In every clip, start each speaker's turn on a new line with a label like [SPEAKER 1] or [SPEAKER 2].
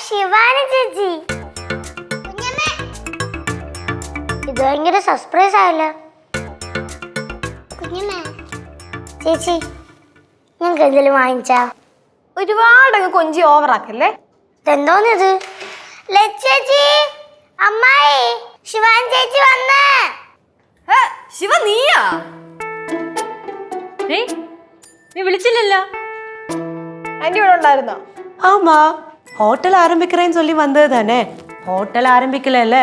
[SPEAKER 1] ശിവാനി ചേച്ചി. ഇത് ഭയങ്കര സർപ്രൈസ് ആയല്ലോ. ചേച്ചി ഞങ്ങൾക്ക് എന്തെങ്കിലും വാങ്ങിച്ചാ?
[SPEAKER 2] ഒരുപാടങ്ങ് കൊഞ്ചി ഓവറാക്കല്ലേ.
[SPEAKER 1] ഇതെന്തോന്നിത്? ലച്ചേച്ചി, അമ്മായി, ശിവാനി ചേച്ചി വന്നേ.
[SPEAKER 2] ശിവ നീയാ?
[SPEAKER 3] നീ വിളിച്ചില്ലല്ലോ.
[SPEAKER 2] ആന്റി ഇവിടെ ഉണ്ടായിരുന്നോ?
[SPEAKER 4] ஆமா ஹோட்டல் ஆரம்பிக்கிறேன்னு சொல்லி வந்தது தானே. ஹோட்டல் ஆரம்பிக்கல.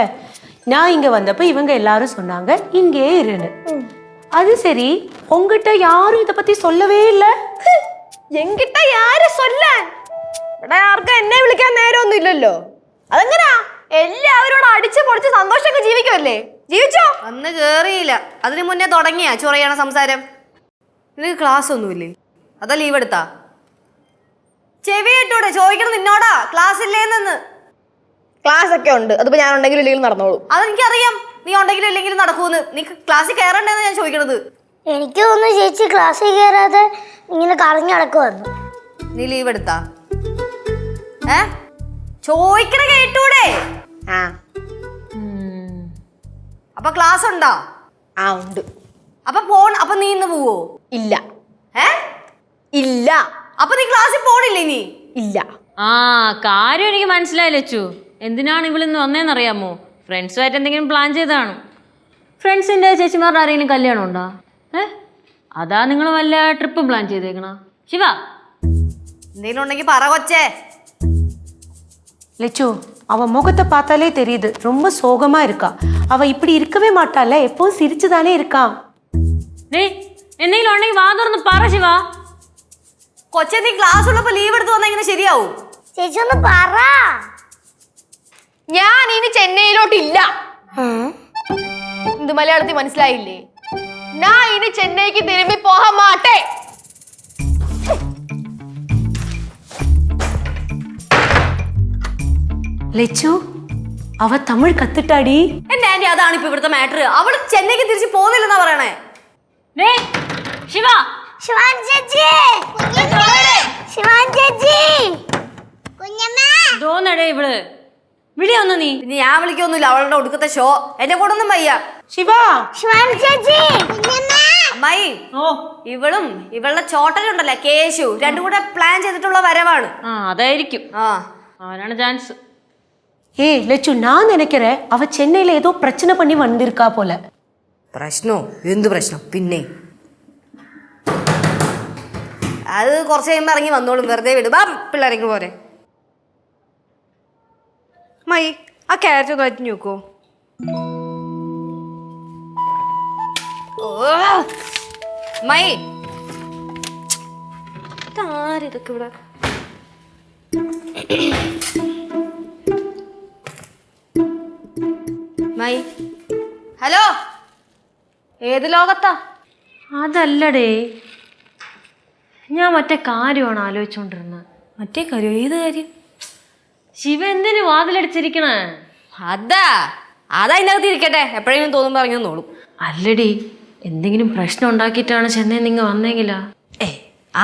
[SPEAKER 4] நான் இங்க வந்தப்ப இவங்க எல்லாரும் சொன்னாங்க இங்கே இருன்னு. அது சரி, உங்ககிட்ட யாரும் இத பத்தி சொல்லவே இல்ல.
[SPEAKER 2] എങ്കിട്ട ആര് സൊല്ലാൻ? ഇവിടെ ആർക്കും എന്നെ വിളിക്കാൻ നേരമൊന്നും ഇല്ലല്ലോ. അതെങ്ങനാ? എല്ലാവരോടും അടിച്ചു പൊളിച്ച് സന്തോഷമൊക്കെ ജീവിക്കുമല്ലേ? ജീവിച്ചോ?
[SPEAKER 5] അന്ന് കേറിയില്ല, അതിനു മുന്നേ തുടങ്ങിയാ ചൊറയണ സംസാരം. നിനക്ക് ക്ലാസ് ഒന്നുമില്ലേ? അതാ ലീവ് എടുത്താ? ചെവി ഇട്ടൂടെ? ചോദിക്കണം നിന്നോടാ, ക്ലാസ് ഇല്ലേന്ന്.
[SPEAKER 2] ക്ലാസ് ഒക്കെ ഉണ്ട്, അതിപ്പോ ഞാൻ ഉണ്ടെങ്കിലും ഇല്ലെങ്കിലും നടന്നോളൂ.
[SPEAKER 5] അതെനിക്കറിയാം, നീ ഉണ്ടെങ്കിലും ഇല്ലെങ്കിലും നടക്കൂന്ന്. നീ ക്ലാസ്സിൽ കയറണ്ടെന്ന് ഞാൻ ചോദിക്കണത്.
[SPEAKER 1] എനിക്ക് തോന്നുന്നു ചേച്ചി ക്ലാസ്സിൽ കയറാതെ ഇങ്ങനെ കറങ്ങി നടക്കുവന്നു.
[SPEAKER 5] നീ ലീവ് എടുത്താ? ചോദിക്കണ കേട്ടൂടെ? അപ്പൊ ക്ലാസ് ഉണ്ടോ?
[SPEAKER 2] ഉണ്ട്.
[SPEAKER 5] അപ്പൊ നീ ഇന്ന് പോവോ?
[SPEAKER 2] ഇല്ല. ഇല്ല.
[SPEAKER 5] അപ്പൊ നീ ക്ലാസ്സിൽ പോണില്ലേ? നീ
[SPEAKER 2] ഇല്ല.
[SPEAKER 3] ആ കാര്യം എനിക്ക് മനസ്സിലായി ലച്ചു. എന്തിനാണ് ഇവളിന്ന് വന്നേന്നറിയാമോ? ഫ്രണ്ട്സുമായിട്ട് എന്തെങ്കിലും പ്ലാൻ ചെയ്താണ്. ഫ്രണ്ട്സിന്റെ ചേച്ചിമാരുടെ ആരെങ്കിലും കല്യാണം ഉണ്ടോ? അതാ നിങ്ങൾ വല്ല ട്രിപ്പ് പ്ലാൻ ചെയ്തേക്കണ? ശിവ
[SPEAKER 5] എന്തെങ്കിലും ഉണ്ടെങ്കിൽ പറ കൊച്ചേ.
[SPEAKER 4] லெச்சு, அவ முகத்தை பார்த்தாலே தெரியுது, ரொம்ப சோகமா இருக்கா. அவ இப்படி இருக்கவே மாட்டால, எப்பவும் சிரிச்சுதானே இருக்கா.
[SPEAKER 3] എന്തെങ്കിലും ഉണ്ടെങ്കിൽ വാ തുറന്ന് പറ ശിവ.
[SPEAKER 5] കൊച്ചെ, നീ ക്ലാസ് ഉള്ളപ്പോ ലീവ് എടുത്ത് വന്നാ ഇങ്ങനെ ശരിയാവും?
[SPEAKER 1] ചേച്ചി ഒന്ന് പറ.
[SPEAKER 2] ഞാൻ ഇനി ചെന്നൈയിലോട്ടില്ല. ഇത് മലയാളത്തിൽ മനസ്സിലായില്ലേ? ഞാൻ ഇനി ചെന്നൈക്ക് തിരുമ്പി പോകാൻ മാട്ടേ.
[SPEAKER 4] லெச்சு, அவ தமிழ் கத்துட்டாடி.
[SPEAKER 5] എന്റെ ആന്റി, അതാണ് ഇപ്പൊ ഇവിടുത്തെ മാറ്റർ. അവള് ചെന്നൈക്ക് തിരിച്ച് പോകുന്നില്ലെന്നാ പറയണേ.
[SPEAKER 3] ശിവ,
[SPEAKER 1] ശിവാനി ചേച്ചി, ശിവാനി ചേച്ചി,
[SPEAKER 3] തോന്നടേ ഇവള് വിളിയൊന്നു നീ.
[SPEAKER 5] പിന്നെ ഞാൻ വിളിക്കൊന്നുമില്ല, അവളുടെ ഒടുക്കത്തെ ഷോ. എന്നെ കൂടൊന്നും വയ്യ.
[SPEAKER 4] சிவா,
[SPEAKER 1] ശിവാനി ചേച്ചി.
[SPEAKER 5] അമ്മായി, ഇവളും ഇവളുടെ ചോട്ടനുണ്ടല്ലോ കേശു, രണ്ടും കൂടെ പ്ലാൻ ചെയ്തിട്ടുള്ള വരവാണ്.
[SPEAKER 3] അതായിരിക്കും.
[SPEAKER 5] ആ,
[SPEAKER 3] അവനാണ് ചാൻസ്.
[SPEAKER 4] ஏய் லெச்சு, நான் நினைக்கிறேன் அவ சென்னையில ஏதோ பிரச்சனை பண்ணி வந்திருக்கா போல.
[SPEAKER 5] പ്രശ്നോ? എന്ത് പ്രശ്നം? പിന്നെ അത് കുറച്ച് കഴിയുമ്പോ ഇറങ്ങി വന്നോളും. വെറുതെ വിടും. പിള്ളേരെങ്കിലും പോരെ.
[SPEAKER 2] മൈ, ആ ക്യാരറ്റ് ഒന്ന് അരിഞ്ഞു നോക്കോ?
[SPEAKER 5] മൈ, ഇതാരിതൊക്കെ ഇവിടെ? മൈ, ഹലോ, ഏത് ലോകത്താ?
[SPEAKER 3] അതല്ലടേ, ഞാൻ മറ്റേ കാര്യമാണ് ആലോചിച്ചോണ്ടിരുന്നത്.
[SPEAKER 5] മറ്റേ കാര്യം? ഏത് കാര്യം?
[SPEAKER 3] ശിവ എന്തിനു വാതിലടിച്ചിരിക്കണേ?
[SPEAKER 5] അതാ അതിനകത്ത് ഇരിക്കട്ടെ, എപ്പോഴെങ്കിലും തോന്നുമ്പോ ഇറങ്ങി വന്നോളും.
[SPEAKER 3] അല്ലടി, എന്തെങ്കിലും പ്രശ്നം ഉണ്ടാക്കിയിട്ടാണ് ചെന്നൈ നിങ്ങ വന്നെങ്കിലാ?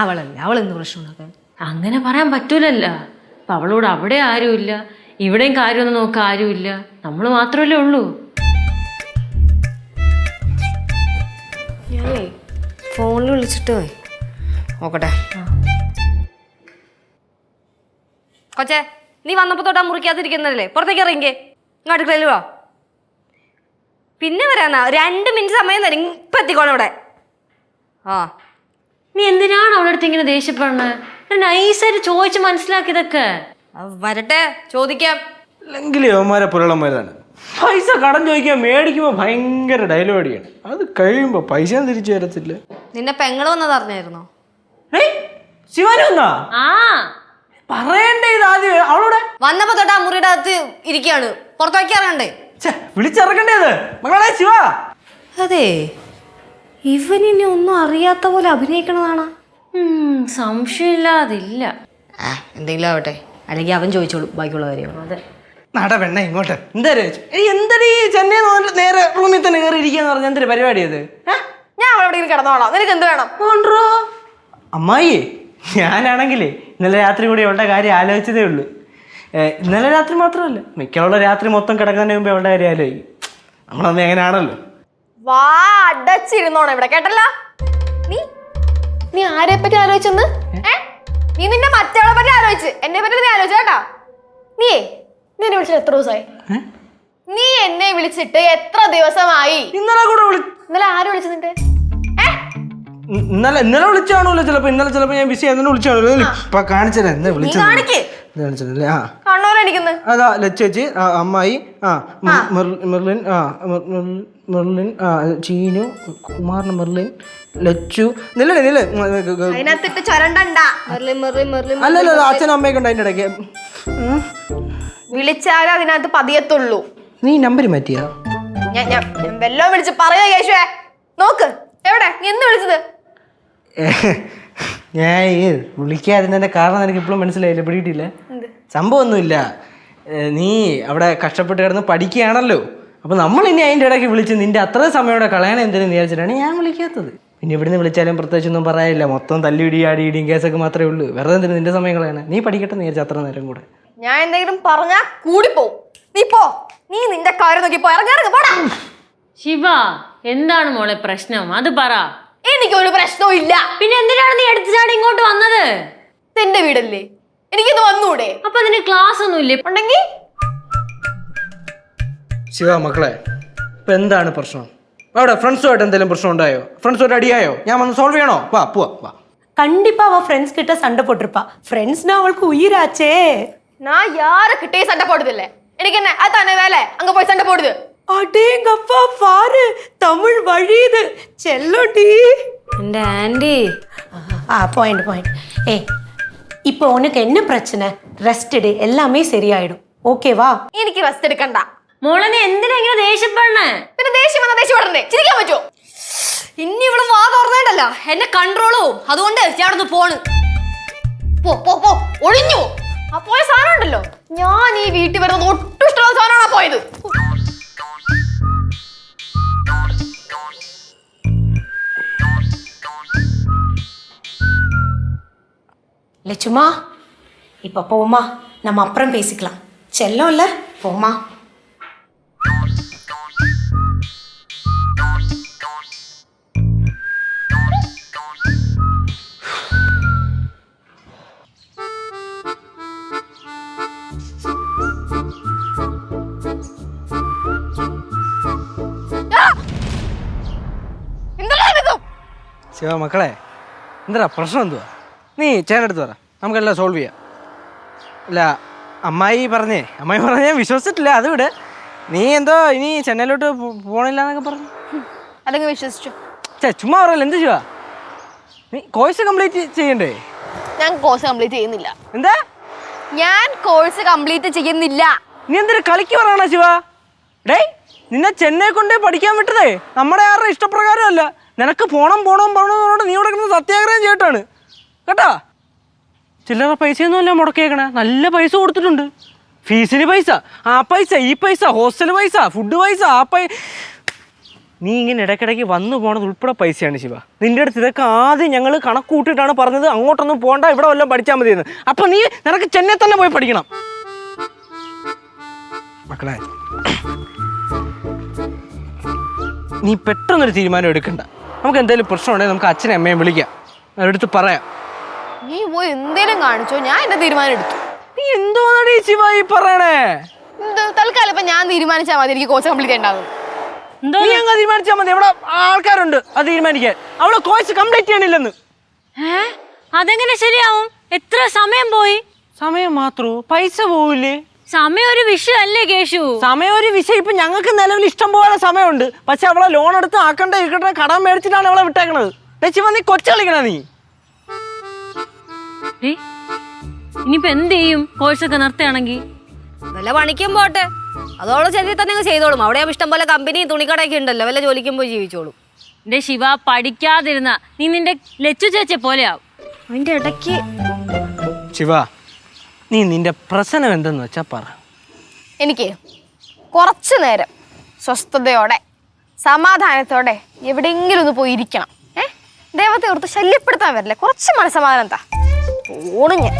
[SPEAKER 5] അവളല്ല, അവളെന്ത് പ്രശ്നം ഉണ്ടാക്കാൻ?
[SPEAKER 3] അങ്ങനെ പറയാൻ പറ്റൂലല്ല. അപ്പൊ അവളോട് അവിടെ ആരുമില്ല, ഇവിടെയും കാര്യമൊന്നും നോക്കാൻ ആരുമില്ല, നമ്മൾ മാത്രമല്ലേ ഉള്ളൂ.
[SPEAKER 5] ഞാനേ ഫോണിൽ വിളിച്ചിട്ട് നോക്കട്ടെ. കൊച്ചേ, നീ വന്നപ്പോ തൊട്ടാ മുറിക്കാതിരിക്കുന്നതല്ലേ? പുറത്തേക്ക് ഇറങ്ങിക്കേ, ഇങ്ങോട്ട് അടുക്കളയിൽ വാ. പിന്നെ വരാന്നാ? 2 മിനിറ്റ് സമയം തരും, ഇപ്പൊ എത്തിക്കോണം ഇവിടെ.
[SPEAKER 3] നീ എന്തിനാണ് അവളുടെ അടുത്ത് ഇങ്ങനെ ദേഷ്യപ്പെടണേ? നൈസായിട്ട് ചോദിച്ച് മനസ്സിലാക്കിയതൊക്കെ.
[SPEAKER 5] വരട്ടെ, ചോദിക്കാം.
[SPEAKER 6] അല്ലെങ്കിൽ യവന്മാരെ പുരളന്മാരാണ്. പൈസ കടം ചോദിക്കാൻ മേടിക്കുമ്പോൾ ഭയങ്കര ഡയലോഗ് അടിയാണ്. അത് കഴിയുമ്പോൾ പൈസ തിരിച്ചു തരത്തില്ല.
[SPEAKER 5] നിന്നെ പെങ്ങള് വന്നത് അറിഞ്ഞായിരുന്നോ?
[SPEAKER 6] ശിവാനി വന്നാ?
[SPEAKER 3] ആ
[SPEAKER 6] പറയണ്ടേ ഇത് ആദ്യം അവളോടെ?
[SPEAKER 5] വന്നപ്പോ തൊട്ട് ആ മുറിയുടെ അകത്ത് ഇരിക്കുകയാണ്, പുറത്തേക്ക് ഇറങ്ങണ്ടേ?
[SPEAKER 6] വിളിച്ചിറക്കണ്ടേത് മകളെ ശിവ.
[SPEAKER 5] അതെ, ഇവനിനി ഒന്നും അറിയാത്ത പോലെ അഭിനയിക്കണതാണ്.
[SPEAKER 3] സംശയമില്ലാതില്ല.
[SPEAKER 5] എന്തെങ്കിലും ആവട്ടെ, അല്ലെങ്കിൽ അവൻ ചോദിച്ചോളൂ ബാക്കിയുള്ള കാര്യം.
[SPEAKER 3] അതെ,
[SPEAKER 6] നട പെണ്ണ ഇങ്ങോട്ട്. എന്തരീ ചെന്നൈ നേരെ റൂമിൽ തന്നെ കയറി ഇരിക്കാന്ന് പറഞ്ഞ എന്തൊരു പരിപാടി അത്?
[SPEAKER 2] ഞാൻ അവിടെ കിടന്നോളാം, നിനക്ക് എന്ത് വേണം?
[SPEAKER 6] അമ്മായി, ഞാനാണെങ്കിലേ ഇന്നലെ രാത്രി കൂടി ഉള്ള കാര്യം ആലോചിച്ചതേ ഉള്ളൂ. ഇന്നലെ രാത്രി മാത്രമല്ല, മിക്കുള്ള രാത്രി മൊത്തം കിടക്കുന്നതിന് മുമ്പ് അവളുടെ കാര്യം ആലോചിക്കും. നമ്മളന്ന് എങ്ങനെയാണല്ലോ.
[SPEAKER 2] വാ അടച്ചിരുന്നോണം ഇവിടെ കേട്ടല്ല. നീ നീ ആരെ പറ്റി ആലോചിച്ചെന്ന്? നീ നിന്നെ മറ്റവളെ പറ്റി ആലോചിച്ച് എന്നെ പറ്റി നീ ആലോചിച്ച കേട്ടാ. നീ എന്നെ വിളിച്ചിട്ട് എത്ര ദിവസമായി? നീ എന്നെ വിളിച്ചിട്ട് എത്ര ദിവസമായി?
[SPEAKER 6] ഇന്നലെ കൂടെ
[SPEAKER 2] ഇന്നലെ ആര് വിളിച്ചിട്ട്?
[SPEAKER 6] ഇന്നലെ വിളിച്ചാണല്ലോ. ചിലപ്പോ ഇന്നലെ ചിലപ്പോ ഞാൻ ബിസി ആയിരുന്നു വിളിച്ചാണല്ലോ. ഇപ്പൊ കാണിച്ചല്ലേ എന്താ വിളിച്ചത്? ആ
[SPEAKER 2] കണ്ണൂരടിക്കുന്നു.
[SPEAKER 6] അതാ ലച്ചേച്ചി, അമ്മായി, മെർലിൻ, മെർലിൻ, ചീനു, കുമാറിന് മെർലിൻ, ലച്ചു.
[SPEAKER 2] അതിനകത്തിട്ട് ചൊരണ്ടണ്ട.
[SPEAKER 6] അല്ലല്ലോ, അച്ഛനും അമ്മയൊക്കെ ഉണ്ട് അതിന്റെ ഇടയ്ക്ക്.
[SPEAKER 2] വിളിച്ചാലേ അതിനകത്ത് പതിയത്തുള്ളൂ.
[SPEAKER 6] നീ നമ്പർ മാറ്റിയാ?
[SPEAKER 2] ഞാൻ വെല്ലോ വിളിച്ച് പറയാ കേശുവേ. നോക്ക് എവിടെ നീ എന്ന് വിളിച്ചത്?
[SPEAKER 6] ഞാൻ വിളിക്കാതിരുന്നതിന്റെ കാരണം എനിക്ക് ഇപ്പോഴും മനസ്സിലായില്ല, പിടിയിട്ടില്ല. സംഭവമൊന്നുമില്ല, നീ അവിടെ കഷ്ടപ്പെട്ട് കിടന്ന് പഠിക്കുകയാണല്ലോ. അപ്പൊ നമ്മൾ ഇനി അതിന്റെ ഇടയ്ക്ക് വിളിച്ച് നിന്റെ അത്ര സമയം ഇവിടെ കളയണം എന്തെങ്കിലും വിചാരിച്ചിട്ടാണ് ഞാൻ വിളിക്കാത്തത്. പിന്നെ ഇവിടുന്ന് വിളിച്ചാലും പ്രത്യേകിച്ചൊന്നും പറയാനില്ല, മൊത്തം തല്ലിയിടി ആടിയിടിയും കേസൊക്കെ മാത്രമേ ഉള്ളൂ. വെറുതെ എന്തിനും നിന്റെ സമയം കളയണം. നീ പഠിക്കട്ടെ എന്ന് വിചാരിച്ച അത്ര നേരം കൂടെ.
[SPEAKER 2] ഞാൻ എന്തെങ്കിലും പറഞ്ഞാ കൂടിപ്പോവും. നീ പോ, നീ നിന്റെ കാര്യം നോക്കി പോ. ഇറങ്ങി പോടാ.
[SPEAKER 3] ശിവ, എന്താണ് മോളെ പ്രശ്നം? അത് പറ.
[SPEAKER 2] എനിക്കൊരു പ്രശ്നവും ഇല്ല.
[SPEAKER 3] പിന്നെ എന്തിനാണ് നീ എടുത്തു ചാടി ഇങ്ങോട്ട് വന്നത്?
[SPEAKER 2] എന്റെ വീടല്ലേ, എനിക്കിത് വന്നൂടെ?
[SPEAKER 3] അപ്പൊ അതിന് ക്ലാസ് ഒന്നും ഇല്ലേ?
[SPEAKER 2] ഉണ്ടെങ്കിൽ
[SPEAKER 6] ശിവ മക്കളെ, ഇപ്പൊ എന്താണ് പ്രശ്നം? അവിടെ ഫ്രണ്ട്സുമായിട്ട് എന്തെങ്കിലും പ്രശ്നം ഉണ്ടായോ? ഫ്രണ്ട്സുമായിട്ട് അടിയായോ? ഞാൻ വന്ന് സോൾവ് ചെയ്യണോ? വാ പോവാ വാ.
[SPEAKER 4] கண்டிப்பா அவ ஃப்ரெண்ட்ஸ் கிட்ட சண்டை போட்டிருப்பா. ஃப்ரெண்ட்ஸ்னா அவளுக்கு உயிராச்சே.
[SPEAKER 2] நான் யாரு கிட்டே சண்டை போடுதில்ல. எனக்கு என்ன அதானே வேலை, அங்க போய் சண்டை போடுது.
[SPEAKER 4] அடேங்கப்பா பாரு, தமிழ் வழியுது. செல்லோடி
[SPEAKER 5] എന്റെ ആന്റി.
[SPEAKER 4] பாயிண்ட். ஏய், இப்போ உனக்கு என்ன பிரச்சனை? ரெஸ்ட் எடு, எல்லாமே சரியாயிடும். ஓகேவா?
[SPEAKER 2] എനിക്ക് റെസ്റ്റ് എടുക്കണ്ട.
[SPEAKER 3] മോളെ നീ എന്തിനാ ഇങ്ങനെ ദേഷ്യപ്പെടണേ?
[SPEAKER 2] പിന്നെ ദേഷ്യം വന്ന ദേഷ്യം പെടണ്ടേ? ചിരിക്കാൻ പറ്റുമോ?
[SPEAKER 5] ഇനി ഇവിടെ വാ തുറന്നേണ്ടല്ല, എന്നെ കൺട്രോളോ. അതുകൊണ്ട് ഞാനൊന്ന് പോണ്.
[SPEAKER 2] പോ പോ പോ, ഒഴിഞ്ഞു. ആ പോയ സാധനം ഉണ്ടല്ലോ, ഞാൻ ഈ വീട്ടിൽ വരുന്നത് ഒട്ടും ഇഷ്ടമുള്ള സാധനമാണ് പോയത്.
[SPEAKER 4] லட்சுமா, இப்போ போமா, நம்ம அப்புறம் பேசிக்கலாம். செல்லம் இல்ல, போமா.
[SPEAKER 6] ശിവ മക്കളെ, എന്താ പ്രശ്നം? എന്തുവാ? നീ ചേട്ടടുത്ത് പറ, നമുക്കെല്ലാം സോൾവ് ചെയ്യാം. അല്ല, അമ്മായി പറഞ്ഞേ ഞാൻ വിശ്വസിച്ചിട്ടില്ല. അത് വിട്. നീ എന്തോ ഇനി ചെന്നൈയിലോട്ട് പോണില്ല എന്നൊക്കെ പറഞ്ഞു.
[SPEAKER 2] അല്ലെങ്കിൽ വിശ്വസിച്ചു.
[SPEAKER 6] ചുമ്മാ പറയല്ല. എന്ത് ശിവ, നീ കോഴ്സ് കംപ്ലീറ്റ് ചെയ്യണ്ടേ?
[SPEAKER 2] ഞാൻ കോഴ്സ് കംപ്ലീറ്റ് ചെയ്യുന്നില്ല.
[SPEAKER 6] എന്താ?
[SPEAKER 2] ഞാൻ കോഴ്സ് കംപ്ലീറ്റ് ചെയ്യുന്നില്ല.
[SPEAKER 6] നീ എന്തൊരു കളിക്ക് പറയണ ശിവ? ഡേയ്, നിന്നെ ചെന്നൈ കൊണ്ടേ പഠിക്കാൻ വിട്ടതേ നമ്മുടെ ആരുടെ ഇഷ്ടപ്രകാരമല്ല. നിനക്ക് പോണം നീ ഇവിടെ കിടന്ന് സത്യാഗ്രഹം ചെയ്തിട്ടാണ് കേട്ടാ. ചില്ലറ പൈസയൊന്നുമല്ല മുടക്കിയേക്കണേ, നല്ല പൈസ കൊടുത്തിട്ടുണ്ട്. ഫീസിന് പൈസ, ആ പൈസ, ഈ പൈസ, ഹോസ്റ്റൽ പൈസ, ഫുഡ് പൈസ, നീ ഇങ്ങനെ ഇടയ്ക്കിടയ്ക്ക് വന്നു പോണത് ഉൾപ്പെടെ പൈസയാണ് ശിവ. നിന്റെ അടുത്ത് ഇതൊക്കെ ആദ്യം ഞങ്ങൾ കണക്ക് കൂട്ടിയിട്ടാണ് പറഞ്ഞത്, അങ്ങോട്ടൊന്നും പോകണ്ട, ഇവിടെ വല്ലതും പഠിച്ചാൽ മതിയെന്ന്. അപ്പം നീ നിനക്ക് ചെന്നൈ തന്നെ പോയി പഠിക്കണം. മക്കളെ, നീ പെട്ടെന്നൊരു തീരുമാനം എടുക്കണ്ട. നമുക്ക് എന്തെങ്കിലും പ്രശ്നമുണ്ടെങ്കിൽ നമുക്ക് അച്ഛനെ അമ്മയും വിളിക്കാം, അവരെടുത്ത് പറയാം.
[SPEAKER 2] നീ പോയി എന്തേലും കാണിച്ചോ, ഞാൻ എന്റെ തീരുമാനം എടുത്തു.
[SPEAKER 6] നീ എന്തോന്നടി ശിവ ഈ പറയണേ?
[SPEAKER 2] തൽക്കാലം ഇപ്പൊ ഞാൻ തീരുമാനിച്ചാൽ മതി എനിക്ക് കോഴ്സ് കംപ്ലീറ്റ് ഉണ്ടാകും.
[SPEAKER 6] നീ അങ്ങ് തീരുമാനിച്ചാൽ മതി, അവിടെ ആൾക്കാരുണ്ട് അത് തീരുമാനിക്കാൻ. അവള് കോഴ്സ് കംപ്ലീറ്റ് ചെയ്യണില്ലെന്ന്.
[SPEAKER 3] അതെങ്ങനെ ശരിയാവും? എത്ര സമയം പോയി?
[SPEAKER 6] സമയം മാത്രമോ? പൈസ പോവില്ലേ?
[SPEAKER 3] സമയം ഒരു വിഷയമല്ലേ കേശു?
[SPEAKER 6] സമയം ഒരു വിഷയം. ഇപ്പൊ ഞങ്ങൾക്ക് നിലവിൽ ഇഷ്ടം പോലെ സമയമുണ്ട്. പക്ഷെ അവളെ ലോൺ എടുത്ത് ആക്കണ്ട ഇരിക്കട്ടെ കടം മേടിച്ചിട്ടാണ് അവളെ വിട്ടേക്കണത്. ശിവ, നീ കൊച്ചു കളിക്കണ നീ.
[SPEAKER 3] ഇനിയിപ്പോ എന്ത് ചെയ്യും? കോഴ്സൊക്കെ നിർത്തുകയാണെങ്കിൽ
[SPEAKER 5] വല്ല പണിക്കും പോട്ടെ, അതോളം ചെറിയ തന്നെ ചെയ്തോളും. അവിടെ ഇഷ്ടം പോലെ കമ്പനി തുണിക്കടയൊക്കെ ഉണ്ടല്ലോ, വല്ല ജോലിക്കും പോയി ജീവിച്ചോളും.
[SPEAKER 3] എന്റെ ശിവ, പഠിക്കാതിരുന്ന നീ നിന്റെ ലച്ചു ചേച്ചിയെ പോലെയാവും.
[SPEAKER 5] അതിന്റെ ഇടയ്ക്ക്
[SPEAKER 6] ശിവ, നീ നിന്റെ പ്രശ്നം എന്തെന്ന് വെച്ചാ പറ.
[SPEAKER 2] എനിക്ക് കുറച്ചു നേരം സ്വസ്ഥതയോടെ സമാധാനത്തോടെ എവിടെയെങ്കിലും ഒന്ന് പോയി ഇരിക്കണം. ദൈവത്തെ ഓർത്ത് ശല്യപ്പെടുത്താൻ വരില്ല. കുറച്ച് മനസ്സമാധാനം താ. ഓണു ഞാൻ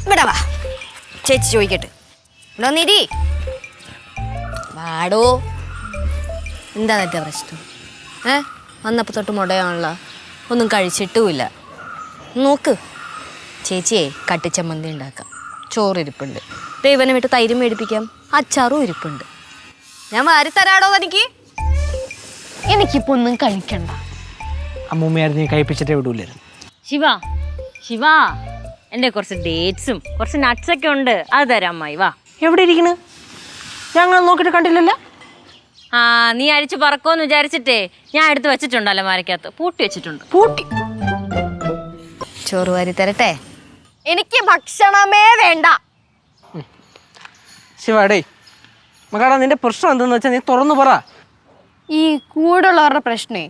[SPEAKER 5] ഇവിടെ വാ. ചേച്ചി ചോദിക്കട്ടെ. ഇവിടെ വന്നിരി. വാടോ. എന്താ തെറ്റാ പ്രശ്നം? വന്നപ്പോൾ തൊട്ട് മുടയാണല്ലോ, ഒന്നും കഴിച്ചിട്ടുമില്ല. നോക്ക് ചേച്ചിയെ കട്ടിച്ചമ്മന്തി ഉണ്ടാക്കാം, ചോറിരിപ്പുണ്ട്, ദൈവനെ വിട്ട് തൈരും മേടിപ്പിക്കാം, അച്ചാറും ഇരിപ്പുണ്ട്. ഞാൻ വാരിത്തരാടോ തനിക്ക്?
[SPEAKER 2] എനിക്കിപ്പോ ഒന്നും കഴിക്കണ്ട.
[SPEAKER 6] അമ്മൂമ്മയായിരുന്നു നീ കഴിപ്പിച്ചിട്ടേ വിടൂലായിരുന്നു.
[SPEAKER 3] ശിവ എൻ്റെ കുറച്ച് ഡേറ്റ്സും കുറച്ച് നട്ട്സൊക്കെ ഉണ്ട്, അത് തരാം അമ്മായി. വാ.
[SPEAKER 6] എവിടെ ഇരിക്കണ്? ഞങ്ങൾ നോക്കിയിട്ട് കണ്ടില്ലല്ലോ.
[SPEAKER 3] ആ നീ അരിച്ചു പറക്കുമെന്ന് വിചാരിച്ചിട്ടേ ഞാൻ എടുത്ത് വെച്ചിട്ടുണ്ട് അലമാരക്കകത്ത്, പൂട്ടി വെച്ചിട്ടുണ്ട്.
[SPEAKER 6] പൂട്ടി.
[SPEAKER 5] ചോറ് വാരിത്തരട്ടെ?
[SPEAKER 2] എനിക്ക് ഭക്ഷണമേ വേണ്ട.
[SPEAKER 6] ശിവാടേ മകാടാ, നിന്റെ പ്രശ്നം എന്തെന്ന് വെച്ചാൽ നീ തുറന്നു പറ.
[SPEAKER 2] ഈ കൂടുള്ളവരുടെ പ്രശ്നേ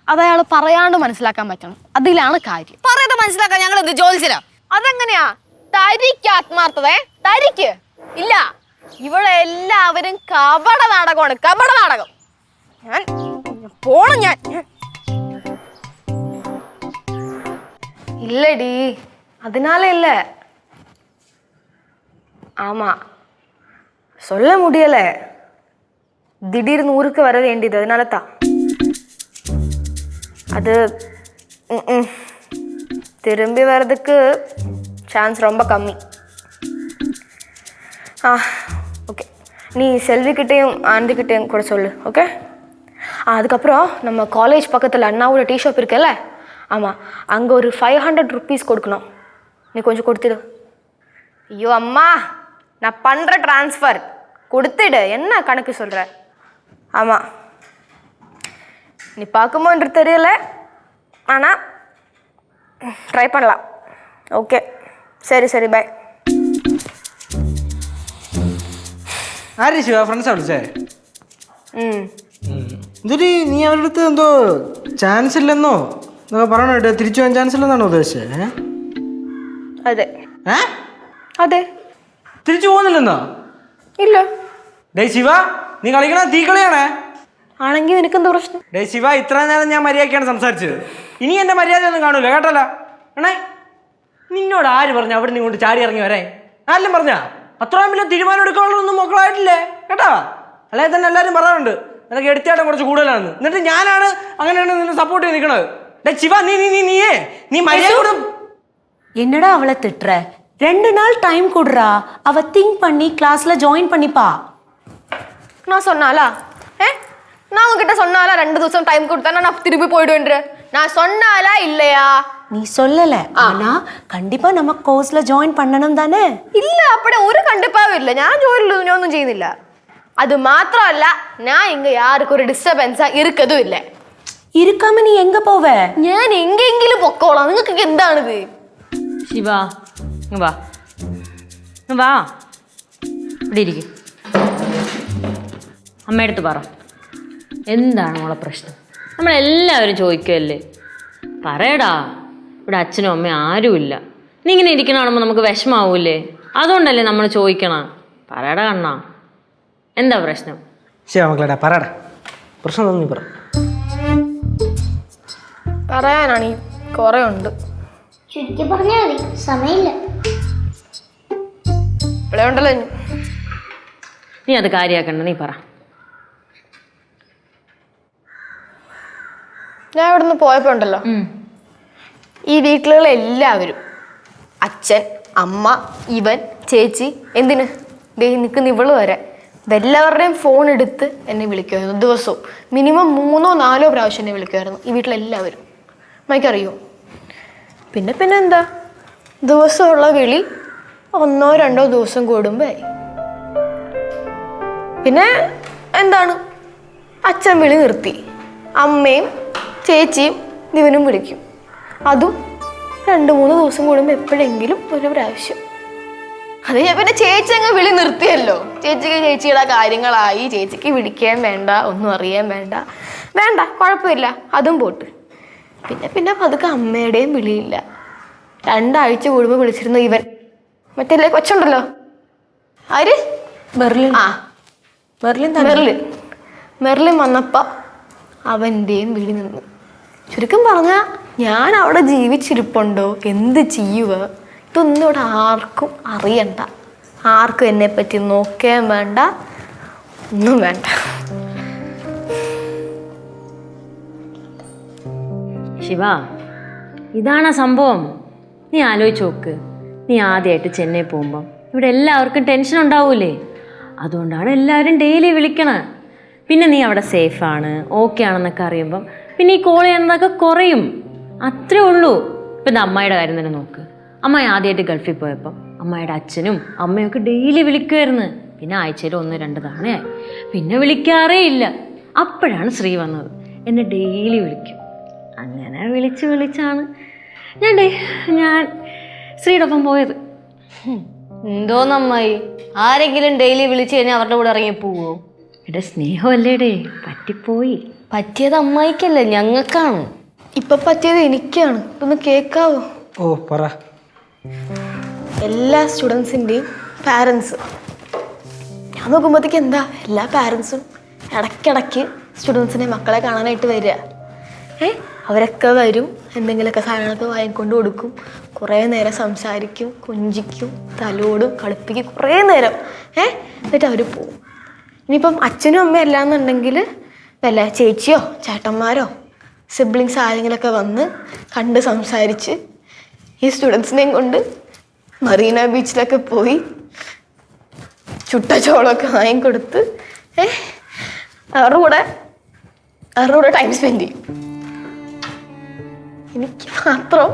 [SPEAKER 2] അതയാൾ പറയാണ്ട് മനസ്സിലാക്കാൻ പറ്റണം, അതിലാണ് കാര്യം.
[SPEAKER 5] പറയുന്നത് മനസ്സിലാക്കാൻ ഞങ്ങൾ എന്ത് ജോലിച്ചില്ല?
[SPEAKER 2] അതെങ്ങനെയാ? തരിക്ക് ആത്മാർത്ഥത, തരിക്ക് ഇല്ല. ഇവിടെ എല്ലാവരും കപട നാടകമാണ്, കപട നാടകം. ഞാൻ പോണം. ഞാൻ இல்லடி, அதனால இல்லை. ஆமா, சொல்ல முடியல. திடீர்னு ஊருக்கு வர வேண்டியது, அதனால தான். அது திரும்பி வர்றதுக்கு சான்ஸ் ரொம்ப கம்மி. ஓகே, நீ செல்விக்கிட்டேயும் ஆண்டிக்கிட்டேயும் கூட சொல்லு. ஓகே, அதுக்கப்புறம் நம்ம காலேஜ் பக்கத்தில் அண்ணாவோட டீ ஷாப் இருக்குல்ல, ஆமாம், அங்கே ஒரு 500 rupees கொடுக்கணும். நீ கொஞ்சம் கொடுத்துடு. ஐயோ அம்மா, நான் பண்ணுற ட்ரான்ஸ்ஃபர் கொடுத்துடு. என்ன கணக்கு சொல்கிற? ஆமாம், நீ பார்க்குமோன்றது தெரியல, ஆனால் ட்ரை பண்ணலாம். ஓகே, சரி சரி, பை.
[SPEAKER 6] ആര് ശിവ ഫ്രണ്ട്സാ വിളിച്ചേ?
[SPEAKER 2] എന്നിട്ട്
[SPEAKER 6] നീ അവരുടെ അടുത്ത് എന്തോ ചാൻസ് ഇല്ലെന്നോ എന്നൊക്കെ പറയണോ? തിരിച്ചു പോകാൻ ചാൻസ് ഇല്ലെന്നാണോ ഉദ്ദേശിച്ചത്?
[SPEAKER 2] അതെ. അതെ,
[SPEAKER 6] തിരിച്ചു പോകുന്നില്ലെന്നോ?
[SPEAKER 2] ഇല്ല.
[SPEAKER 6] ഡേ ശിവ, നീ കളിക്കണ തീക്കളിയാണേ.
[SPEAKER 2] ആണെങ്കിൽ നിനക്കെന്താ പ്രശ്നം?
[SPEAKER 6] ഡേ ശിവ, ഇത്ര നേരം ഞാൻ മര്യാദക്കാണ് സംസാരിച്ചത്, ഇനി എന്റെ മര്യാദ ഒന്നും കാണൂല കേട്ടല്ലോ. ഏണേ, നിന്നോട് ആര് പറഞ്ഞു അവിടെ നീ കൊണ്ട് ചാടി ഇറങ്ങി വരാൻ? ആരെല്ലാം പറഞ്ഞാ? അത്രയും വലിയ തീരുമാനം എടുക്കാനുള്ളതൊന്നും മക്കളായിട്ടില്ലേ കേട്ടോ? അല്ലെങ്കിൽ തന്നെ എല്ലാവരും പറയാറുണ്ട് നിനക്ക് എടുത്തിയാട്ടം കുറച്ച് കൂടുതലാണെന്ന്. എന്നിട്ട് ഞാനാണ് അങ്ങനെയാണ് നിന്നെ സപ്പോർട്ട് ചെയ്ത് നിൽക്കണത്. ഡേ ശിവ, നീ മര്യാദ.
[SPEAKER 4] என்னடா அவளை திட்டுற? 2 நாள் டைம் கொடுறா, அவ திங்க் பண்ணி கிளாஸ்ல ஜாயின் பண்ணிப்பா.
[SPEAKER 2] நான் சொன்னாலா? நான் உங்ககிட்ட சொன்னாலா 2 ദിവസം டைம் கொடுத்தா நான் திரும்பி போயிடுவேன்? நான் சொன்னாலா இல்லையா?
[SPEAKER 4] நீ சொல்லல, ஆனா கண்டிப்பா நம்ம கோர்ஸ்ல ஜாயின் பண்ணணும் தானே?
[SPEAKER 2] ഇല്ല, அப்படி ഒരു കണ്ടിപ്പാവും ഇല്ല. ഞാൻ ജോലിയൊന്നും ചെയ്യുന്നില്ല. அது മാത്രമല്ല, ഞാൻ ഇങ്ങ யாருக்கு ഒരു ഡിസ്റ്റർബൻസ് ഇരിക്കതും ഇല്ല.
[SPEAKER 4] இருக்காம நீ எங்க போவ?
[SPEAKER 2] ഞാൻ എങ്കെങ്കിലും പൊക്കോളാം. നിങ്ങൾക്ക് എന്താണിത്?
[SPEAKER 3] ശിവ വാ, വാ, ഇവിടെ ഇരിക്കും. അമ്മയടുത്ത് പറ, എന്താണ് മോളെ പ്രശ്നം? നമ്മളെല്ലാവരും ചോദിക്കുമല്ലേ, പറയടാ. ഇവിടെ അച്ഛനും അമ്മയും ആരുമില്ല, നീ ഇങ്ങനെ ഇരിക്കണ കാണുമ്പോൾ നമുക്ക് വിഷമാവൂലേ? അതുകൊണ്ടല്ലേ നമ്മൾ ചോദിക്കണം. പറയടാ കണ്ണാ, എന്താ പ്രശ്നം?
[SPEAKER 6] ശിവ മക്കളേടാ, പറയടാ പ്രശ്നം തോന്നി പറ.
[SPEAKER 2] പറയാനാണ് കുറെ ഉണ്ട്.
[SPEAKER 1] ചുരുക്കി പറഞ്ഞാൽ മതി, സമയമില്ല.
[SPEAKER 2] ഇവിടെ ഉണ്ടല്ലോ.
[SPEAKER 3] നീ അത് കാര്യമാക്കണ്ട, നീ പറ.
[SPEAKER 2] ഞാൻ ഇവിടുന്ന് പോയപ്പോ ഉണ്ടല്ലോ, ഈ വീട്ടിലുള്ള എല്ലാവരും, അച്ഛൻ, അമ്മ, ഇവൻ, ചേച്ചി, എന്തിന് നിൽക്കുന്ന ഇവള് വരെ, എല്ലാവരുടെയും ഫോൺ എടുത്ത് എന്നെ വിളിക്കുമായിരുന്നു. ദിവസവും മിനിമം 3-4 പ്രാവശ്യം എന്നെ വിളിക്കുമായിരുന്നു ഈ വീട്ടിലെല്ലാവരും. അമ്മയ്ക്കറിയോ? പിന്നെ എന്താ, ദിവസമുള്ള വിളി 1-2 ദിവസം കൂടുമ്പോ. പിന്നെ എന്താണ്, അച്ഛൻ വിളി നിർത്തി, അമ്മയും ചേച്ചിയും ഇവനും വിളിക്കും. അതും 2-3 ദിവസം കൂടുമ്പോൾ എപ്പോഴെങ്കിലും ഒരു പ്രാവശ്യം. അത് ഞാൻ പിന്നെ ചേച്ചി അങ്ങ് വിളി നിർത്തിയല്ലോ. ചേച്ചിക്ക് ചേച്ചിയുടെ കാര്യങ്ങളായി, ചേച്ചിക്ക് വിളിക്കാൻ വേണ്ട, ഒന്നും അറിയാൻ വേണ്ട, കുഴപ്പമില്ല, അതും പോട്ട്. പിന്നെ പതുക്കെ അമ്മയുടെയും വിളിയില്ല. 2 ആഴ്ച കൂടുമ്പോൾ വിളിച്ചിരുന്നു ഇവൻ, മറ്റേ കൊച്ചുണ്ടല്ലോ, ആര്?
[SPEAKER 4] മെർലിൻ.
[SPEAKER 2] മെർലിൻ വന്നപ്പോൾ അവൻ്റെയും വിളി നിന്നു. ചുരുക്കം പറഞ്ഞാൽ ഞാൻ അവിടെ ജീവിച്ചിരിപ്പുണ്ടോ, എന്ത് ചെയ്യുക, ഇതൊന്നും ഇവിടെ ആർക്കും അറിയണ്ട. ആർക്കും എന്നെ പറ്റി നോക്കുകയും വേണ്ട, ഒന്നും വേണ്ട.
[SPEAKER 3] ശിവ, ഇതാണ് സംഭവം. നീ ആലോചിച്ച് നോക്ക്. നീ ആദ്യമായിട്ട് ചെന്നൈ പോകുമ്പം ഇവിടെ എല്ലാവർക്കും ടെൻഷൻ ഉണ്ടാവൂലേ? അതുകൊണ്ടാണ് എല്ലാവരും ഡെയിലി വിളിക്കണത്. പിന്നെ നീ അവിടെ സേഫാണ്, ഓക്കെ ആണെന്നൊക്കെ അറിയുമ്പം പിന്നെ ഈ കോൾ ചെയ്യുന്നതൊക്കെ കുറയും. അത്രേ ഉള്ളൂ. ഇപ്പം അമ്മായിയുടെ കാര്യം തന്നെ നോക്ക്. അമ്മായി ആദ്യമായിട്ട് ഗൾഫിൽ പോയപ്പം അമ്മായിയുടെ അച്ഛനും അമ്മയൊക്കെ ഡെയിലി വിളിക്കുമായിരുന്നു. പിന്നെ ആഴ്ചയിൽ 1-2 തവണയായി. പിന്നെ വിളിക്കാറേ ഇല്ല. അപ്പോഴാണ് ശ്രീ വന്നത്. എന്നെ ഡെയിലി വിളിക്കും. അങ്ങനെ വിളിച്ചാണ് ഞാൻ ശ്രീയുടെ ഒപ്പം പോയത്.
[SPEAKER 5] എന്തോന്നമ്മായി, ആരെങ്കിലും ഡെയിലി വിളിച്ചു കഴിഞ്ഞാൽ അവരുടെ കൂടെ ഇറങ്ങി പോവോ?
[SPEAKER 3] എന്റെ സ്നേഹമല്ലേടേ, പറ്റിപ്പോയി.
[SPEAKER 5] പറ്റിയത് അമ്മായിക്കല്ലേ, ഞങ്ങൾക്കാണ്.
[SPEAKER 2] ഇപ്പൊ പറ്റിയത് എനിക്കാണ്. ഇതൊന്ന് കേൾക്കാവോ?
[SPEAKER 6] ഓ പറ.
[SPEAKER 2] എല്ലാ സ്റ്റുഡൻസിൻ്റെയും പാരൻസ്, ഞാൻ നോക്കുമ്പോഴത്തേക്ക് എന്താ എല്ലാ പാരൻസും ഇടയ്ക്കിടയ്ക്ക് സ്റ്റുഡൻസിനെ മക്കളെ കാണാനായിട്ട് വരിക. അവരൊക്കെ വരും, എന്തെങ്കിലുമൊക്കെ സാധനങ്ങളൊക്കെ വാങ്ങിക്കൊണ്ട് കൊടുക്കും, കുറേ നേരം സംസാരിക്കും, കൊഞ്ചിക്കും, തലോടും, കളിപ്പിക്കും കുറേ നേരം. എന്നിട്ട് അവർ പോവും. ഇനിയിപ്പം അച്ഛനും അമ്മയും അല്ലാന്നുണ്ടെങ്കിൽ വല്ല ചേച്ചിയോ ചേട്ടന്മാരോ സിബ്ലിങ്സ് ആരെങ്കിലുമൊക്കെ വന്ന് കണ്ട് സംസാരിച്ച് ഈ സ്റ്റുഡൻസിനെയും കൊണ്ട് മറീന ബീച്ചിലൊക്കെ പോയി ചുട്ട ചോളമൊക്കെ വാങ്ങിക്കൊടുത്ത് അവരുടെ കൂടെ ടൈം സ്പെൻഡ് ചെയ്യും. എനിക്ക് മാത്രം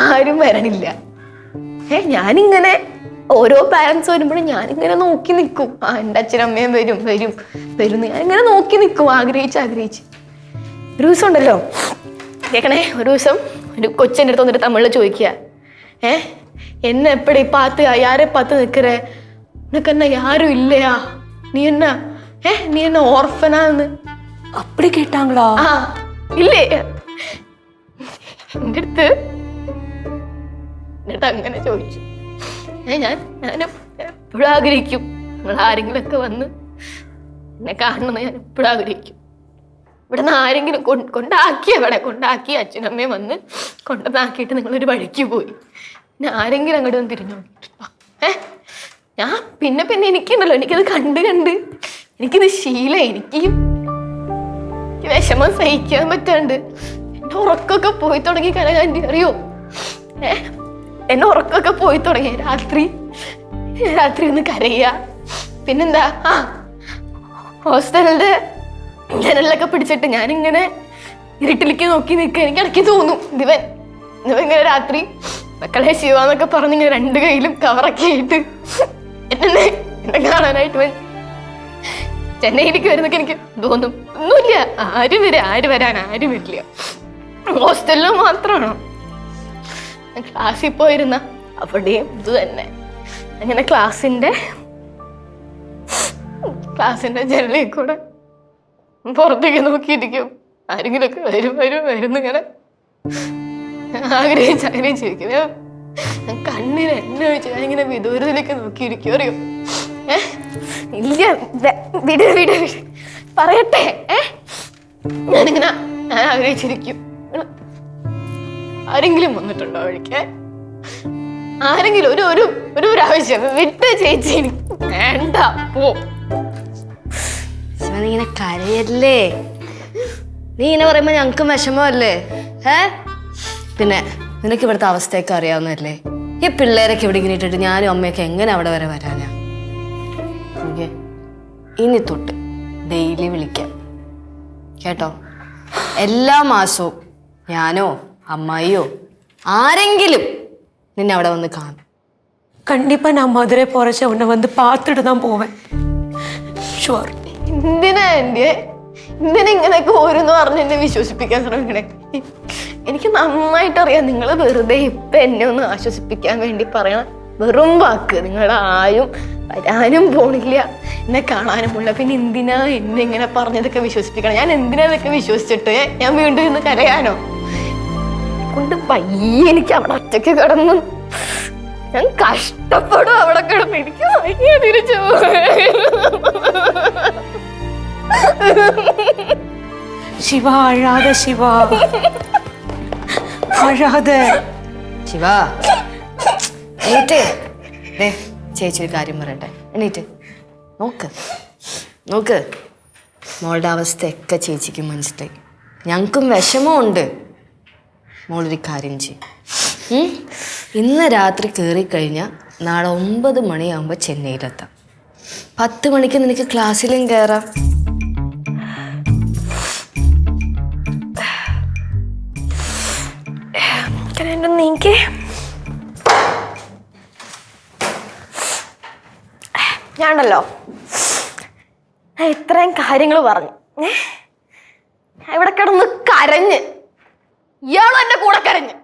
[SPEAKER 2] ആരും വരണില്ല. ഞാനിങ്ങനെ ഓരോ പാരൻസ് വരുമ്പോഴും ഞാനിങ്ങനെ നോക്കി നിൽക്കും. എൻ്റെ അച്ഛനമ്മയും വരും ഞാനിങ്ങനെ നോക്കി നിൽക്കും, ആഗ്രഹിച്ച്. ഒരു ദിവസം ഉണ്ടല്ലോ, കേൾക്കണേ, ഒരു ദിവസം ഒരു കൊച്ചെൻ്റെ അടുത്ത് വന്നിട്ട് തമിഴിൽ ചോദിക്കുക, എന്നെ എപ്പടി പാത്ത് യാരെ പാത്ത് നിൽക്കറേ, നിനക്ക് എന്നാ യാരും ഇല്ലയാ, നീ എന്നാ ഓർഫനാന്ന്.
[SPEAKER 4] அப்படி கேட்டாங்களா?
[SPEAKER 2] ഇല്ലേ എൻ്റെ അടുത്ത് എന്നിട്ട് അങ്ങനെ ചോദിച്ചു. ഞാൻ എപ്പോഴും ആഗ്രഹിക്കും നിങ്ങൾ ആരെങ്കിലുമൊക്കെ വന്ന് എന്നെ കാണണമെന്ന് ഞാൻ എപ്പോഴും ആഗ്രഹിക്കും. ഇവിടെ നിന്ന് ആരെങ്കിലും കൊണ്ടാക്കി അച്ഛനമ്മയും വന്ന് കൊണ്ടുവന്നാക്കിയിട്ട് നിങ്ങളൊരു വഴിക്ക് പോയി, പിന്നെ ആരെങ്കിലും അങ്ങോട്ട് വന്ന് തിരിഞ്ഞു ഞാൻ പിന്നെ എനിക്കുണ്ടല്ലോ, എനിക്കത് കണ്ട് എനിക്കിത് ശീലം. എനിക്ക് വിഷമം സഹിക്കാൻ പറ്റാണ്ട് എന്റെ ഉറക്കമൊക്കെ പോയി തുടങ്ങി. കനകാന്റി അറിയോ, എന്നെ ഉറക്കമൊക്കെ പോയി തുടങ്ങി. രാത്രി ഒന്ന് കരയുക. പിന്നെന്താ, ഹോസ്റ്റലിന്റെ ജനലിലൊക്കെ പിടിച്ചിട്ട് ഞാനിങ്ങനെ ഇരുട്ടിലേക്ക് നോക്കി നിൽക്കുക. എനിക്ക് ഇടയ്ക്ക് തോന്നും ദിവൻ ഇങ്ങനെ രാത്രി മക്കളെ ശിവാന്നൊക്കെ പറഞ്ഞിങ്ങനെ 2 കൈയിലും കവറൊക്കെ ആയിട്ട് എന്നെ കാണാനായിട്ട് ചെന്നൈയിലേക്ക് വരുന്നൊക്കെ എനിക്ക് തോന്നും. ഒന്നുമില്ല, ആര് വരാൻ ആരും വരില്ല. ഹോസ്റ്റലിൽ മാത്രമാണോ ക്ലാസ്സിൽ പോയിരുന്ന അവിടെയും ഇത് തന്നെ. അങ്ങനെ ക്ലാസ്സിന്റെ ജനലിൽ കൂടെ പുറത്തേക്ക് നോക്കിയിരിക്കും. ആരെങ്കിലുമൊക്കെ വരും ഇങ്ങനെ ആഗ്രഹിച്ചിരിക്കും. ഞാൻ കണ്ണിന് എന്നെ വെച്ച് ഞാനിങ്ങനെ വിദൂരത്തിലേക്ക് നോക്കിയിരിക്കും. അറിയോ, ഇല്ല വിട് പറയട്ടെ. ഞാൻ ആഗ്രഹിച്ചിരിക്കും. ആരെങ്കിലും വന്നിട്ടുണ്ടോ വഴിക്ക്? ആരെങ്കിലും ഒരു പ്രാവശ്യം വിട്ട് ചേച്ചി, എനിക്ക് വേണ്ട പോ.
[SPEAKER 5] നീ ഇങ്ങനെ കരയല്ലേ, നീ ഇങ്ങനെ പറയുമ്പോ ഞങ്ങൾക്കും വിഷമമല്ലേ? പിന്നെ നിനക്ക് ഇവിടുത്തെ അവസ്ഥയൊക്കെ അറിയാവുന്നതല്ലേ? ഈ പിള്ളേരൊക്കെ ഇവിടെ ഇങ്ങനെ ഇട്ടിട്ട് ഞാനും അമ്മയൊക്കെ എങ്ങനെ അവിടെ വരെ വരാനാ? ഇനി തൊട്ട് ഡെയിലി വിളിക്കാം കേട്ടോ. എല്ലാ മാസവും ഞാനോ അമ്മായിയോ ആരെങ്കിലും നിന്നെ അവിടെ വന്ന് കാണും.
[SPEAKER 4] கண்டிப்பா நான் மதுரை போறச்ச உன்னை வந்து பார்த்துட்டு தான் போவேன். ഷുവർ.
[SPEAKER 2] എന്തിനാ ഇങ്ങനെയൊക്കെ ഓരോന്ന് പറഞ്ഞ് എന്നെ വിശ്വസിപ്പിക്കാൻ ശ്രമിക്കണേ? എനിക്ക് നന്നായിട്ട് അറിയാം നിങ്ങൾ വെറുതെ ഇപ്പൊ എന്നെ ഒന്ന് ആശ്വസിപ്പിക്കാൻ വേണ്ടി പറയണ വെറും വാക്ക്. നിങ്ങളുടെ ആരും വരാനും പോണില്ല, എന്നെ കാണാനും പോണില്ല. പിന്നെ എന്തിനാ എന്നെ ഇങ്ങനെ പറഞ്ഞതൊക്കെ വിശ്വസിപ്പിക്കണം? ഞാൻ എന്തിനാ ഇതൊക്കെ വിശ്വസിച്ചിട്ട് ഞാൻ വീണ്ടും ഇന്ന് കരയാനോ? കൊണ്ട് പയ്യെ എനിക്ക് അവിടെ ഒറ്റയ്ക്ക് കിടന്നു ഞാൻ കഷ്ടപ്പെടും. അവിടെ കിടന്ന് എനിക്ക് വയ്യ തിരിച്ചു.
[SPEAKER 4] ശിവ അഴാതെ, ശിവ അഴാതെ.
[SPEAKER 5] ശിവ ചേച്ചി ഒരു കാര്യം പറയട്ടെ, എണീറ്റ് നോക്ക് നോക്ക്. മോളുടെ അവസ്ഥയൊക്കെ ചേച്ചിക്ക് മനസ്സിലായി, ഞങ്ങൾക്കും വിഷമമുണ്ട്. മോളൊരു കാര്യം ചെയ്യും, ഇന്ന് രാത്രി കയറിക്കഴിഞ്ഞാൽ നാളെ 9 മണിയാകുമ്പോൾ ചെന്നൈയിലെത്താം. 10 മണിക്ക് നിനക്ക് ക്ലാസ്സിലും കയറാം.
[SPEAKER 2] നീക്ക് ഞാനുണ്ടല്ലോ, ഞാൻ ഇത്രയും കാര്യങ്ങൾ പറഞ്ഞു, ഇവിടെ കിടന്ന് കരഞ്ഞ്, ഇയാളും എന്റെ കൂടെ കരഞ്ഞ്,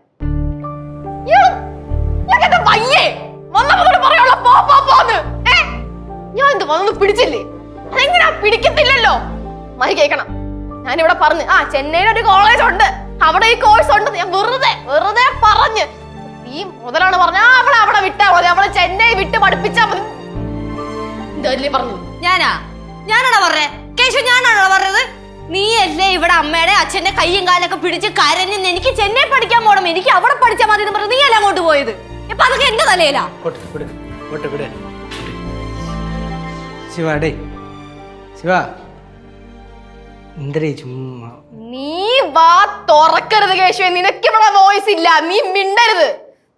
[SPEAKER 2] വയ്യേ വന്നപ്പോഴോട് പറയാനുള്ള പോന്ന്. ഞാൻ എന്ത് വന്നു പിടിച്ചില്ലേ? അതെങ്ങനെയാ പിടിക്കത്തില്ലല്ലോ. മതി കേക്കണം, ഞാനിവിടെ പറഞ്ഞു ചെന്നൈയിൽ ഒരു കോളേജ് ഉണ്ട്, അവിടെ ഈ കോഴ്സ് ഉണ്ട്. ഞാൻ വെറുതെ പറഞ്ഞ് ഈ മുതലാണ് പറഞ്ഞ അവിടെ വിട്ടാ മതി, അവളെ ചെന്നൈ വിട്ട് പഠിപ്പിച്ചാ മതി. എന്തല്ലേ പറഞ്ഞു?
[SPEAKER 5] ഞാനാണോ പറഞ്ഞേ? കേശു ഞാനാണോ പറഞ്ഞത്? നീയല്ലേ ഇവിടെ അമ്മയുടെ അച്ഛന്റെ കയ്യും കാലൊക്കെ പിടിച്ച് കരഞ്ഞ് എനിക്ക് ചെന്നൈ പഠിക്കാൻ പോകണം, എനിക്ക് അവിടെ പഠിച്ചാൽ മതി എന്ന് പറഞ്ഞു നീയല്ല അങ്ങോട്ട് പോയത്. ഇപ്പൊ അതൊക്കെ എന്റെ തലയിലാ.
[SPEAKER 6] ശിവ എന്തരേ ചുമ്മാ
[SPEAKER 2] നീ വാ തുറക്കരുത് കേശുവേ, നിനക്ക് ഇവിടെ വോയിസ് ഇല്ല, നീ മിണ്ടരുത്.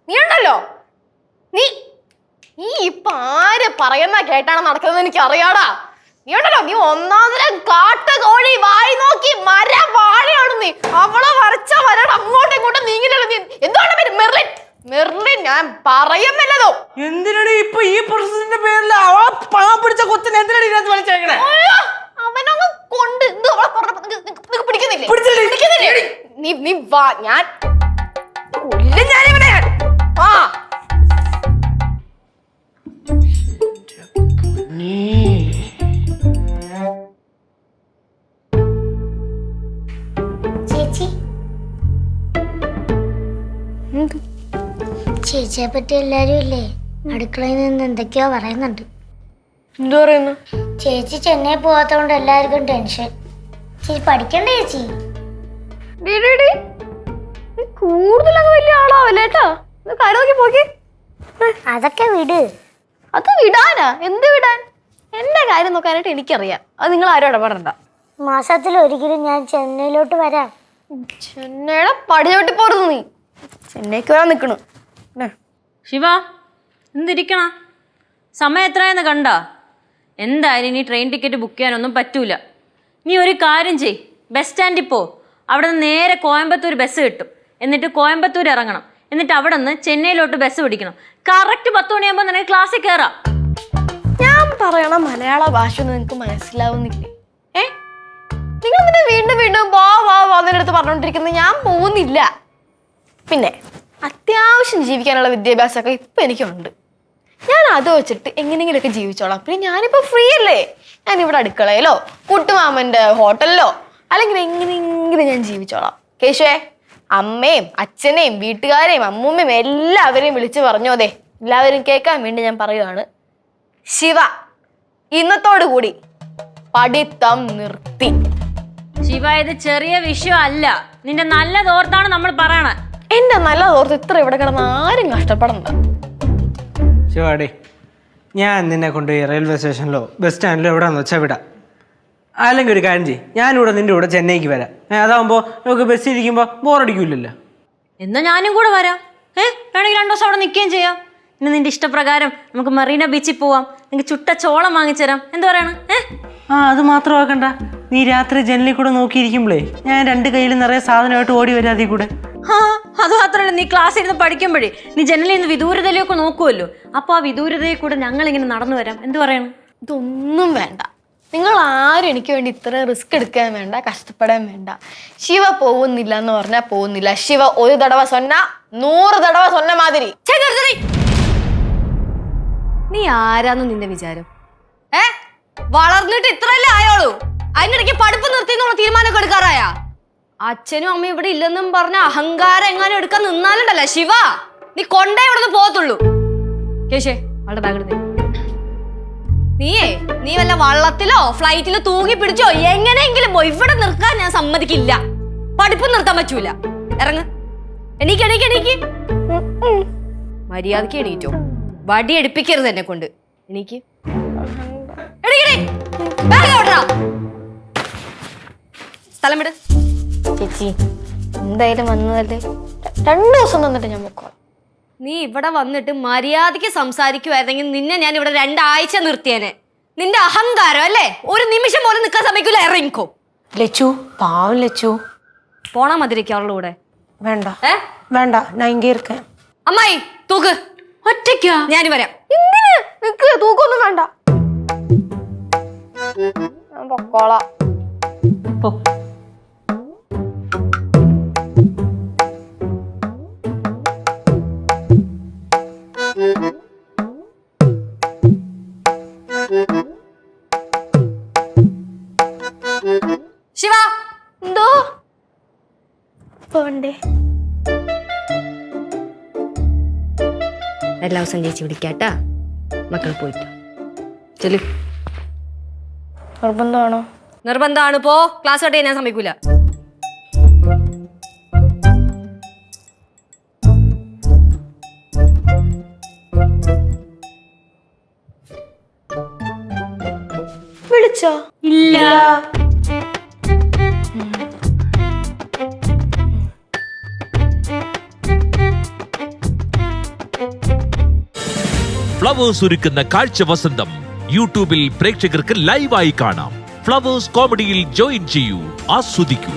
[SPEAKER 2] നീ ഉണ്ടല്ലോ, നീ ഇപ്പൊ ആര് പറയുന്ന കേട്ടാണ് നടക്കുന്നത് എനിക്ക് അറിയാടാ. നീ ഉണ്ടല്ലോ, നീ ഒന്നാമതരം കാട്ടുകോഴി വായി നോക്കി മരം വാഴയാണ് നീ. അവളെ വരച്ച വരട അങ്ങോട്ടും ഇങ്ങോട്ടും നീങ്ങില്ലല്ലോ. നീ എന്താണ് പേര്? മെർലിൻ. ഞാൻ പറയുന്നില്ലതോ.
[SPEAKER 6] എന്തിനാണ് ഇപ്പൊ ഈ പ്രശ്നത്തിന്റെ പേരിൽ അവളെ പണം പിടിച്ച കൊത്തിന് എന്തിനാണ് ഇതിനകത്ത് വലിച്ചേക്കണേ?
[SPEAKER 2] അവനങ്ങ് കൊണ്ട് പിടിക്കുന്നില്ലേ? നീ വാ, ഞാൻ ഞാനിവിടെ
[SPEAKER 1] ചേച്ചി ചേച്ചിയെ പറ്റി എല്ലാരും ഇല്ലേ അടുക്കളയിൽ നിന്ന് എന്തൊക്കെയോ പറയുന്നുണ്ട്.
[SPEAKER 2] എന്തു പറയുന്നു?
[SPEAKER 1] ചേച്ചി ചെന്നൈ പോവാത്തോണ്ട് എല്ലാവർക്കും ടെൻഷൻ. ചേച്ചി പഠിക്കണ്ടേ ചേച്ചി?
[SPEAKER 2] കൂടുതലങ്ങ് വലിയ ആളാവല്ലേട്ടാ, കാര്യം പോക്കി.
[SPEAKER 1] അതൊക്കെ വിട്.
[SPEAKER 2] അത് വിടാനാ? എന്ത് വിടാൻ? എന്റെ കാര്യം നോക്കാനായിട്ട് എനിക്കറിയാം, അത് നിങ്ങൾ ആരും ഇടപെടണ്ട.
[SPEAKER 1] മാസത്തിൽ ഒരിക്കലും ഞാൻ ചെന്നൈയിലോട്ട് വരാം.
[SPEAKER 2] ചെന്നൈയുടെ പടിചോട്ടി പോരുന്നു നീ. ചെന്നൈക്ക് വരാൻ നിക്കണു.
[SPEAKER 3] ശിവ എന്തിരിക്കണ? സമയം എത്രയെന്ന് കണ്ട? എന്തായാലും ഇനി ട്രെയിൻ ടിക്കറ്റ് ബുക്ക് ചെയ്യാനൊന്നും പറ്റൂല. നീ ഒരു കാര്യം ചെയ്, ബസ് സ്റ്റാൻഡിൽ പോ. അവിടെ നിന്ന് നേരെ കോയമ്പത്തൂർ ബസ് കിട്ടും. എന്നിട്ട് കോയമ്പത്തൂർ ഇറങ്ങണം. എന്നിട്ട് അവിടെ നിന്ന് ചെന്നൈയിലോട്ട് ബസ് പിടിക്കണം. കറക്റ്റ് 10 മണിയാകുമ്പോൾ നിനക്ക് ക്ലാസ്സിൽ കയറാം.
[SPEAKER 2] ഞാൻ പറയണ മലയാള ഭാഷ ഒന്നും നിനക്ക് മനസ്സിലാവുന്നില്ലേ? നിങ്ങൾ നിന്നെ വീണ്ടും വാ അതിൻ്റെ അടുത്ത് പറഞ്ഞോണ്ടിരിക്കുന്നത്. ഞാൻ പോകുന്നില്ല. പിന്നെ അത്യാവശ്യം ജീവിക്കാനുള്ള വിദ്യാഭ്യാസമൊക്കെ ഇപ്പൊ എനിക്കുണ്ട്. ഞാൻ അത് വെച്ചിട്ട് എങ്ങനെയെങ്കിലുമൊക്കെ ജീവിച്ചോളാം. പിന്നെ ഞാനിപ്പോ ഫ്രീ അല്ലേ? ഞാനിവിടെ അടുക്കളയിലോ കുട്ടുമാമന്റെ ഹോട്ടലിലോ അല്ലെങ്കിൽ എങ്ങനെയെങ്കിലും ഞാൻ ജീവിച്ചോളാം. കേശുവേ, അമ്മയും അച്ഛനെയും വീട്ടുകാരെയും അമ്മൂമ്മയും എല്ലാവരെയും വിളിച്ചു പറഞ്ഞോതെ, എല്ലാവരും കേൾക്കാൻ വേണ്ടി ഞാൻ പറയുകയാണ്. ശിവ ഇന്നത്തോടു കൂടി പഠിത്തം നിർത്തി.
[SPEAKER 3] ശിവ, ഇത് ചെറിയ വിഷയം അല്ല. നിന്റെ നല്ലതോർത്താണ് നമ്മൾ പറയണ.
[SPEAKER 2] എന്റെ നല്ല ഓർത്ത് ഇത്ര ഇവിടെ കിടന്ന് ആരും കഷ്ടപ്പെടണ്ട.
[SPEAKER 6] ശിവാടേ, ഞാൻ നിന്നെ കൊണ്ടുപോയി റെയിൽവേ സ്റ്റേഷനിലോ ബസ് സ്റ്റാൻഡിലോ എവിടെയാണെന്ന് വെച്ചാൽ വിടാം. അല്ലെങ്കിൽ ഒരു കാര്യം ചെയ്യും, ഞാനിവിടെ നിന്റെ കൂടെ ചെന്നൈക്ക് വരാം. അതാകുമ്പോൾ നമുക്ക് ബസ്സിൽ ഇരിക്കുമ്പോൾ ബോറടിക്കൂലല്ലോ.
[SPEAKER 3] എന്നാ ഞാനും കൂടെ വരാം. വേണമെങ്കിൽ 2 ദിവസം അവിടെ നിൽക്കുകയും ചെയ്യാം. ഇന്ന് നിന്റെ ഇഷ്ടപ്രകാരം നമുക്ക് മറീന ബീച്ചിൽ പോവാം. നിങ്ങൾക്ക് ചുട്ട ചോളം വാങ്ങിച്ചുതരാം. എന്ത് പറയണം?
[SPEAKER 6] അത് മാത്രം ആക്കണ്ട, നീ രാത്രി ജനലിൽ കൂടെ നോക്കിയിരിക്കുമ്പോഴേ ഞാൻ 2 കയ്യിൽ നിറയെ സാധനമായിട്ട് ഓടി വരാം അതിൽ കൂടെ.
[SPEAKER 3] അത് മാത്രമല്ല, നീ ക്ലാസ്സിൽ ഇരുന്ന് പഠിക്കുമ്പോഴേ നീ ജനലിൽ നിന്ന് വിദൂരതയിലൊക്കെ നോക്കുമല്ലോ. അപ്പോൾ ആ വിദൂരതയിൽ കൂടെ ഞങ്ങൾ ഇങ്ങനെ നടന്നു വരാം. എന്ത് പറയണം?
[SPEAKER 2] ഇതൊന്നും വേണ്ട. നിങ്ങൾ ആരും എനിക്ക് വേണ്ടി ഇത്ര റിസ്ക് എടുക്കാൻ വേണ്ട, കഷ്ടപ്പെടാൻ വേണ്ട. ശിവ പോകുന്നില്ല എന്ന് പറഞ്ഞാൽ പോകുന്നില്ല. ശിവ ഒരു തടവ സൊന്ന 100 തടവ സൊന്ന മാതിരി.
[SPEAKER 5] നീ ആരാന്ന് നിന്റെ വിചാരം? വളർന്നിട്ട് ഇത്രയല്ലേ ആയോളൂ? അതിനിടയ്ക്ക് പഠിപ്പ് നിർത്തി എന്നുള്ള തീരുമാനമൊക്കെ എടുക്കാറായ? അച്ഛനും അമ്മയും ഇവിടെ ഇല്ലെന്നും പറഞ്ഞ അഹങ്കാരം എങ്ങാനും എടുക്കാൻ നിന്നാലുണ്ടല്ലോ ശിവ, നീ കൊണ്ടേ ഇവിടുന്ന് പോകത്തുള്ളൂ. കേശേ, അവളുടെ ബാഗ് എടുത്തേ. നീ വല്ല വള്ളത്തിലോ ഫ്ലൈറ്റിലോ തൂങ്ങി പിടിച്ചോ എങ്ങനെയെങ്കിലും പോയി. ഇവിടെ നിർത്താൻ ഞാൻ സമ്മതിക്കില്ല. പഠിപ്പ് നിർത്താൻ പറ്റൂല. ഇറങ്ങ്, എണീക്ക്. മര്യാദക്ക് എണീറ്റോ. വടി എടുപ്പിക്കരുത് എന്നെ കൊണ്ട്. എനിക്ക് സ്ഥലം വിട്.
[SPEAKER 2] ചേച്ചി എന്തായാലും വന്നതല്ലേ, 2 ദിവസം തന്നിട്ട് ഞാൻ പൊക്കോളാം.
[SPEAKER 5] നീ ഇവിടെ വന്നിട്ട് മര്യാദയ്ക്ക് സംസാരിക്കുമായിരുന്നെങ്കിൽ നിന്നെ ഞാൻ ഇവിടെ 2 ആഴ്ച നിർത്തിയേനെ. നിന്റെ അഹങ്കാരം അല്ലേ, ഒരു നിമിഷം പോലും നിൽക്കാൻ സമ്മതിക്കൂല. ഇറങ്ങിക്കോ
[SPEAKER 4] லெச்சு பாவம் லெச்சு.
[SPEAKER 5] പോണാ മതിരിക്കും അവളുടെ കൂടെ.
[SPEAKER 4] வேண்டாம் வேண்டாம், நான் இங்கே இருக்கேன்.
[SPEAKER 5] അമ്മായി തൂക്ക്. ഒറ്റയ്ക്കാ? ഞാൻ വരാം.
[SPEAKER 2] എന്തിന് നിക്ക്, തൂക്കൊന്നും വേണ്ട, ഞാൻ പൊക്കോളാം.
[SPEAKER 3] പോ.
[SPEAKER 5] ശിവ,
[SPEAKER 2] എന്തോ പോണ്ടേ?
[SPEAKER 5] എല്ലാ ദിവസം ചേച്ചി വിളിക്കാട്ടാ. മക്കൾ പോയിട്ട് ചെല്ലു.
[SPEAKER 2] നിർബന്ധമാണോ?
[SPEAKER 5] നിർബന്ധമാണ്. പോ. ക്ലാസ് കട്ട് ചെയ്യാൻ ഞാൻ സമ്മതിക്കൂല.
[SPEAKER 2] വിളിച്ചോ?
[SPEAKER 3] ഇല്ല.
[SPEAKER 7] ഫ്ലവേഴ്സ് ഒരുക്കുന്ന കാഴ്ച വസന്തം യൂട്യൂബിൽ പ്രേക്ഷകർക്ക് ലൈവായി കാണാം. ഫ്ലവേഴ്സ് കോമഡിയിൽ ജോയിൻ ചെയ്യൂ, ആസ്വദിക്കൂ.